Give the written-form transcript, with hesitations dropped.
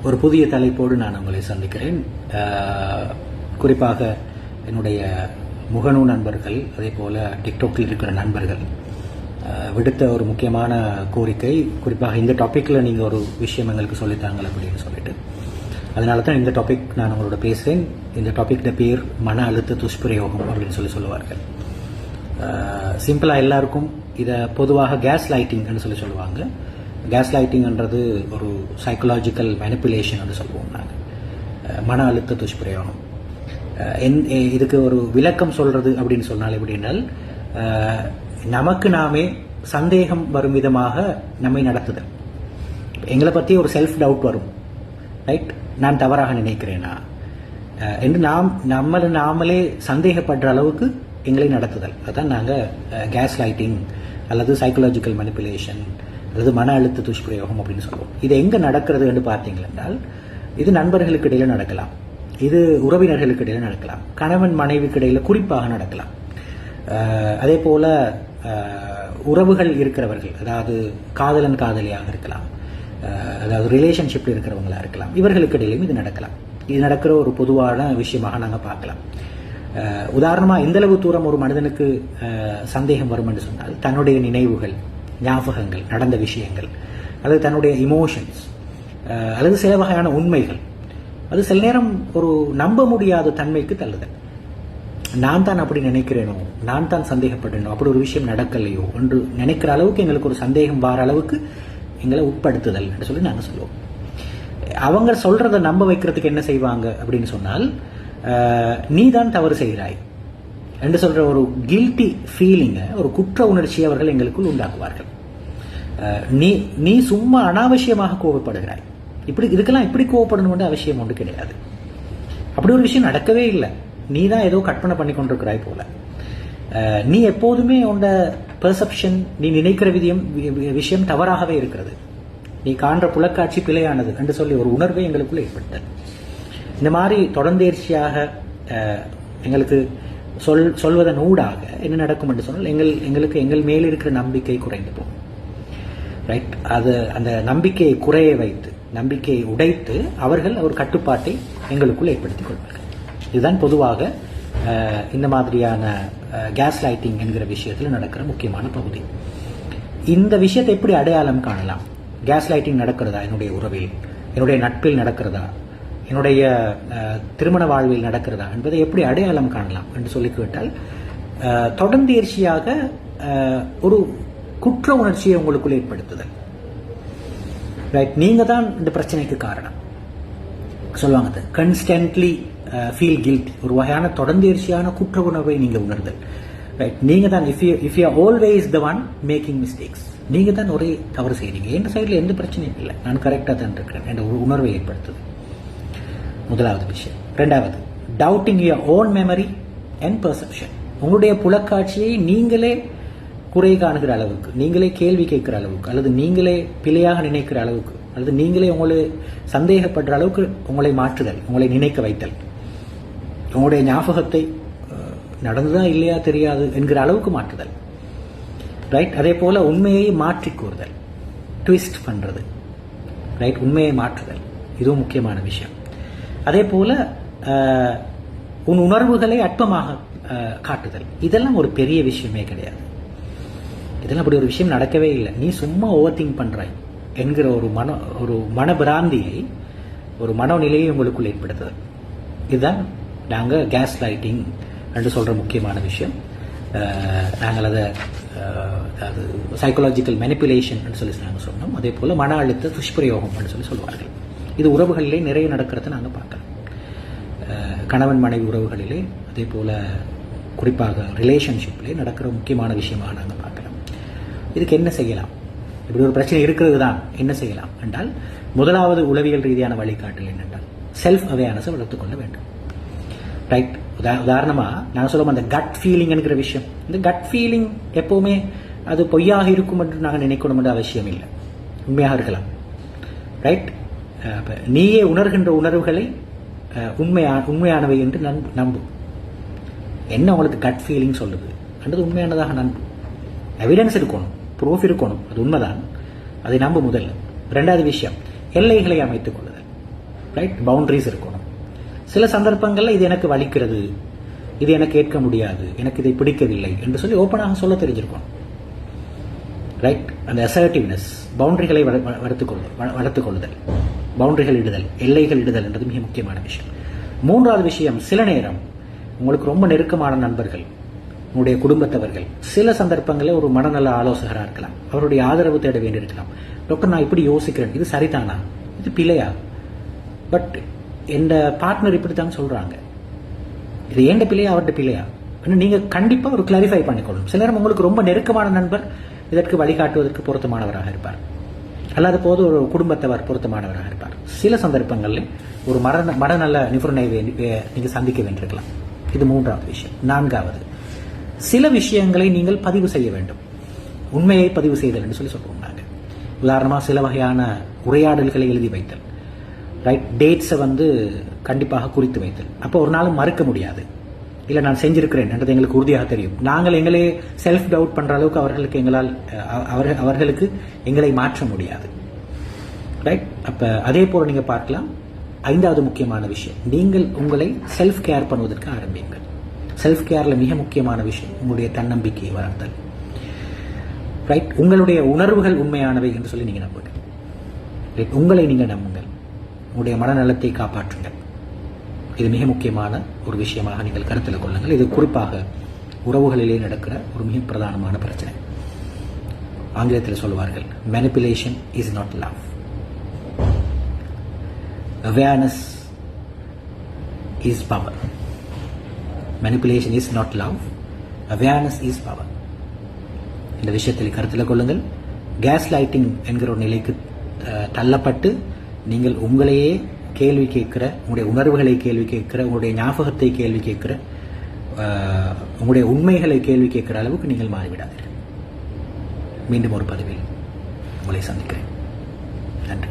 ஒரு புதிய தலைப்போடு நான் உங்களை சந்திக்கிறேன். குறிப்பாக என்னுடைய முகநூல் நண்பர்கள், அதே போல டிக்டாக்கில் இருக்கிற நண்பர்கள் விடுத்த ஒரு முக்கியமான கோரிக்கை, குறிப்பாக இந்த டாப்பிக்கில் நீங்கள் ஒரு விஷயம் எங்களுக்கு சொல்லித்தாங்கள் அப்படின்னு சொல்லிட்டு, அதனால தான் இந்த டாபிக் நான் உங்களோட பேசுகிறேன். இந்த டாபிக்ட பேர் மன அழுத்த துஷ்பிரயோகம் அப்படின்னு சொல்லுவார்கள். சிம்பிளாக எல்லாருக்கும் இதை பொதுவாக கேஸ் லைட்டிங்னு சொல்லுவாங்க. கேஸ் லைட்டிங்ன்றது ஒரு சைக்கலாஜிக்கல் மேனிப்புலேஷன் சொல்லுவோம் நாங்கள். மன அழுத்த துஷ்பிரயோகம் இதுக்கு ஒரு விளக்கம் சொல்றது அப்படின்னு சொன்னால் எப்படின்னால், நமக்கு நாமே சந்தேகம் வரும் விதமாக நம்மை நடத்துதல். எங்களை பற்றி ஒரு செல்ஃப் டவுட் வரும், ரைட்? நான் தவறாக நினைக்கிறேனா என்று நாமளே சந்தேகப்படுற அளவுக்கு எங்களை நடத்துதல். அதான் நாங்கள் கேஸ் லைட்டிங் அல்லது சைக்கலாஜிக்கல் மேனிப்புலேஷன் அல்லது மன அழுத்த துஷ்பிரயோகம் அப்படின்னு சொல்லுவோம். இது எங்கே நடக்கிறது என்று பார்த்தீங்களென்றால், இது நண்பர்களுக்கு இடையில் நடக்கலாம், இது உறவினர்களுக்கு இடையில் நடக்கலாம், கணவன் மனைவிக்கு இடையில் குறிப்பாக நடக்கலாம். அதே போல உறவுகள் இருக்கிறவர்கள், அதாவது காதலன் காதலியாக இருக்கலாம், அதாவது ரிலேஷன்ஷிப்பில் இருக்கிறவங்களா இருக்கலாம், இவர்களுக்கு இடையிலும் இது நடக்கலாம். இது நடக்கிற ஒரு பொதுவான விஷயமாக நாங்கள் பார்க்கலாம். உதாரணமாக, எந்தளவு தூரம் ஒரு மனிதனுக்கு சந்தேகம் வரும் என்று சொன்னால், தன்னுடைய நினைவுகள், ஞாபகங்கள், நடந்த விஷயங்கள், அல்லது தன்னுடைய இமோஷன்ஸ், அல்லது சில வகையான உண்மைகள், அது சில நேரம் ஒரு நம்ப முடியாத தன்மைக்கு தள்ளுதல். நான் தான் அப்படி நினைக்கிறேனோ, நான் தான் சந்தேகப்படுறேனோ, அப்படி ஒரு விஷயம் நடக்கலையோ என்று நினைக்கிற அளவுக்கு எங்களுக்கு ஒரு சந்தேகம் வர அளவுக்கு எங்களை உட்படுத்துதல் என்று சொல்லி நாங்கள் சொல்லுவோம். அவங்க சொல்றதை நம்ப வைக்கிறதுக்கு என்ன செய்வாங்க அப்படின்னு சொன்னால், நீ தான் தவறு செய்கிறாய் என்று சொல்ற ஒரு கில்ட்டி ஃபீலிங்கை, ஒரு குற்ற உணர்ச்சியை அவர்கள் எங்களுக்குள் உண்டாக்குவார்கள். நீ சும்மா அனாவசியமாக கோபப்படுகிறாய், இதுக்கெல்லாம் இப்படி கோவப்படணும் அவசியம் ஒன்று கிடையாது, அப்படி ஒரு விஷயம் நடக்கவே இல்லை, நீ தான் ஏதோ கற்பனை பண்ணி கொண்டிருக்கிறாய் போல, நீ எப்போதுமே உன்னோட பெர்செப்ஷன், நீ நினைக்கிற விஷயம் தவறாகவே இருக்கிறது, நீ காண்ற புலக்காட்சி பிழையானது என்று சொல்லி ஒரு உணர்வை எங்களுக்குள்ள ஏற்படுத்தல். இந்த மாதிரி தொடர்ந்தேர்ச்சியாக எங்களுக்கு சொல்வதன் ஊடாக என்ன நடக்கும் என்று சொன்னால், எங்களுக்கு எங்கள் மேல் இருக்கிற நம்பிக்கை குறைந்து போகும், ரைட்? அது அந்த நம்பிக்கையை குறைய வைத்து, நம்பிக்கையை உடைத்து அவர்கள் ஒரு கட்டுப்பாட்டை எங்களுக்குள் ஏற்படுத்திக் கொள்வார்கள். இதுதான் பொதுவாக இந்த மாதிரியான கேஸ் லைட்டிங் என்கிற விஷயத்தில் நடக்கிற முக்கியமான பகுதி. இந்த விஷயத்தை எப்படி அடையாளம் காணலாம்? கேஸ் லைட்டிங் நடக்கிறதா என்னுடைய உறவில், என்னுடைய நட்பில் நடக்கிறதா, என்னுடைய திருமண வாழ்வில் நடக்கிறதா என்பதை எப்படி அடையாளம் காணலாம் என்று சொல்லி கேட்டால், தொடர்ந்தேர்ச்சியாக ஒரு குற்ற உணர்ச்சியை உங்களுக்குள் ஏற்படுத்துதல், ரைட்? நீங்க தான் இந்த பிரச்சனைக்கு காரணம் சொல்லுவாங்க. கன்ஸ்டன்ட்லி ஃபீல் கில்ட்டி, ஒரு வகையான தொடர்ந்தேர்ச்சியான குற்ற உணர்வை நீங்க உணர்தல், ரைட்? நீங்க தான் if you always the one making mistakes, நீங்க தான் ஒரே தவறு செய்றீங்க, எந்த சைடில் எந்த பிரச்சனையும் இல்லை, நான் கரெக்டாக தான் இருக்கிறேன் என்ற ஒரு உணர்வை ஏற்படுத்துது. முதலாவது விஷயம். ரெண்டாவது, doubting your own memory and perception. உங்களுடைய புலக்காட்சியை நீங்களே குறை காணுகிற அளவுக்கு, நீங்களே கேள்வி கேட்கிற அளவுக்கு, அல்லது நீங்களே பிழையாக நினைக்கிற அளவுக்கு, அல்லது நீங்களே உங்களை சந்தேகப்படுற அளவுக்கு உங்களை மாற்றுதல், உங்களை நினைக்க வைத்தல், உங்களுடைய ஞாபகத்தை நடந்துதான் இல்லையா தெரியாது என்கிற அளவுக்கு மாற்றுதல், ரைட்? அதே போல உண்மையை மாற்றி கூறுதல், ட்விஸ்ட் பண்றது, ரைட்? உண்மையை மாற்றுதல், இதுவும் முக்கியமான விஷயம். அதே போல உன் உணர்வுகளை அற்பமாக காட்டுதல், இதெல்லாம் ஒரு பெரிய விஷயமே கிடையாது, இதெல்லாம் அப்படி ஒரு விஷயம் நடக்கவே இல்லை, நீ சும்மா ஓவர் திங்க் பண்றாய் என்கிற ஒரு மனபிராந்தியை, ஒரு மனநிலையை உங்களுக்குள் ஏற்படுத்துதல். இதுதான் நாங்கள் கேஸ் லைட்டிங் என்று சொல்ற முக்கியமான விஷயம். நாங்கள் அதை அது சைக்கலாஜிக்கல் மேனிப்புலேஷன் சொல்லி நாங்கள் சொன்னோம். அதே போல மன அழுத்த துஷ்பிரயோகம் என்று சொல்லுவார்கள். இது உறவுகளிலே நிறைய நடக்கிறத நாங்கள் பார்க்கலாம். கணவன் மனைவி உறவுகளிலே, அதே போல குறிப்பாக ரிலேஷன்ஷிப்லேயே நடக்கிற முக்கியமான விஷயமாக நாங்கள் பார்க்கலாம். இதுக்கு என்ன செய்யலாம்? இப்படி ஒரு பிரச்சனை இருக்கிறது தான், என்ன செய்யலாம் என்றால், முதலாவது உளவியல் ரீதியான வழிகாட்டல் என்னென்றால், செல்ஃப் அவேர்னஸை வளர்த்துக் கொள்ள வேண்டும், ரைட்? உதாரணமா நான் சொல்லுவோம், அந்த கட் ஃபீலிங் என்கிற விஷயம். இந்த கட் ஃபீலிங் எப்பவுமே அது பொய்யாக இருக்கும் என்று நாங்கள் நினைக்கணும் என்ற அவசியம் இல்லை, உண்மையாக இருக்கலாம், ரைட்? நீயே உணர்கின்ற உணர்வுகளை உண்மையானவை என்று நம்பு. என்ன உங்களுக்கு கட் ஃபீலிங் சொல்லுது என்றது உண்மையானதாக நம்பு. எவிடன்ஸ் இருக்கணும், ப்ரூஃப் இருக்கணும், அது உண்மைதான், அதை நம்ப முதல்ல. ரெண்டாவது விஷயம், எல்லைகளை அமைத்துக் கொள்ளுதல். ரைட்? பவுண்டரிஸ் இருக்கணும். சில சந்தர்ப்பங்களில் இது எனக்கு வலிக்கிறது, இது எனக்கு ஏற்க முடியாது, எனக்கு இதை பிடிக்கவில்லை என்று சொல்லி ஓப்பனாக சொல்ல தெரிஞ்சிருக்கணும். ரைட்? அந்த அசர்ட்டிவ்னஸ், பவுண்டரிகளை வளர்த்துக் கொள்ளுதல், பவுண்டரிகள் இடுதல், எல்லைகள் இடுதல் என்றது மிக முக்கியமான விஷயம். மூன்றாவது விஷயம், சில நேரம் உங்களுக்கு ரொம்ப நெருக்கமான நண்பர்கள், உங்களுடைய குடும்பத்தவர்கள் சில சந்தர்ப்பங்களில் ஒரு மனநல ஆலோசகராக இருக்கலாம், அவருடைய ஆதரவு தேட வேண்டியிருக்கலாம். டாக்டர், நான் இப்படி யோசிக்கிறேன், இது சரிதானா, இது பிழையா, பட் என் பார்ட்னர் இப்படித்தான் சொல்றாங்க, இது ஏண்ட பிள்ளையா அவர்கிட்ட பிள்ளையா, நீங்க கண்டிப்பா ஒரு கிளாரிஃபை பண்ணிக்கொள்ளணும். சில நேரம் உங்களுக்கு ரொம்ப நெருக்கமான நண்பர் இதற்கு வழிகாட்டுவதற்கு பொருத்தமானவராக இருப்பார், அல்லாத போது ஒரு குடும்பத்தவர் பொருத்தமானவராக இருப்பார். சில சந்தர்ப்பங்களில் ஒரு மனநல நிபுணரை நீங்க சந்திக்க வேண்டியிருக்கலாம். இது மூன்றாவது விஷயம். நான்காவது, சில விஷயங்களை நீங்கள் பதிவு செய்ய வேண்டும். உண்மையை பதிவு செய்தல் என்று சொல்லி சொல்லுவோம் நாங்கள். உதாரணமாக சில வகையான உரையாடல்களை எழுதி வைத்தல், ரைட்? டேட்ஸை கண்டிப்பாக குறித்து வைத்தல். அப்போ ஒரு நாளும் மறுக்க முடியாது, இல்லை நான் செஞ்சிருக்கிறேன் என்றது எங்களுக்கு உறுதியாக தெரியும். நாங்கள் எங்களே செல்ஃப் டவுட் பண்ற அளவுக்கு அவர்களுக்கு எங்களை மாற்ற முடியாது, ரைட்? அப்ப அதே போல நீங்க பார்க்கலாம். ஐந்தாவது முக்கியமான விஷயம், நீங்கள் உங்களை செல்ஃப் கேர் பண்ணுவதற்கு ஆரம்பியுங்கள். செல்ஃப் கேர்ல மிக முக்கியமான விஷயம் உங்களுடைய தன்னம்பிக்கையை வளர்த்தல், ரைட்? உங்களுடைய உணர்வுகள் உண்மையானவை என்று சொல்லி நீங்க நம்புங்க, ரைட்? உங்களை நீங்க நம்புங்கள், உங்களுடைய மனநலத்தை காப்பாற்றுங்கள். இது மிக முக்கியமான ஒரு விஷயமாக நீங்கள் கருத்தில் கொள்ளுங்கள். இது குறிப்பாக உறவுகளிலே நடக்கிற ஒரு மிக பிரதானமான பிரச்சனை. ஆங்கிலத்தில் சொல்வார்கள், manipulation is not love, awareness is power. Manipulation is not love, awareness is power. இந்த விஷயத்தில் கருத்தில் கொள்ளுங்கள். கேஸ் லைட்டிங் என்கிற ஒரு நிலைக்கு தள்ளப்பட்டு நீங்கள் உங்களையே கேள்வி கேட்கிற, உங்களுடைய உணர்வுகளை கேள்வி கேட்கிற, உங்களுடைய ஞாபகத்தை கேள்வி கேட்கிற, உங்களுடைய உண்மைகளை கேள்வி கேட்கிற அளவுக்கு நீங்கள் மாறிவிடாதீர்கள். மீண்டும் ஒரு பதிவில் உங்களை சந்திக்கிறேன். நன்றி.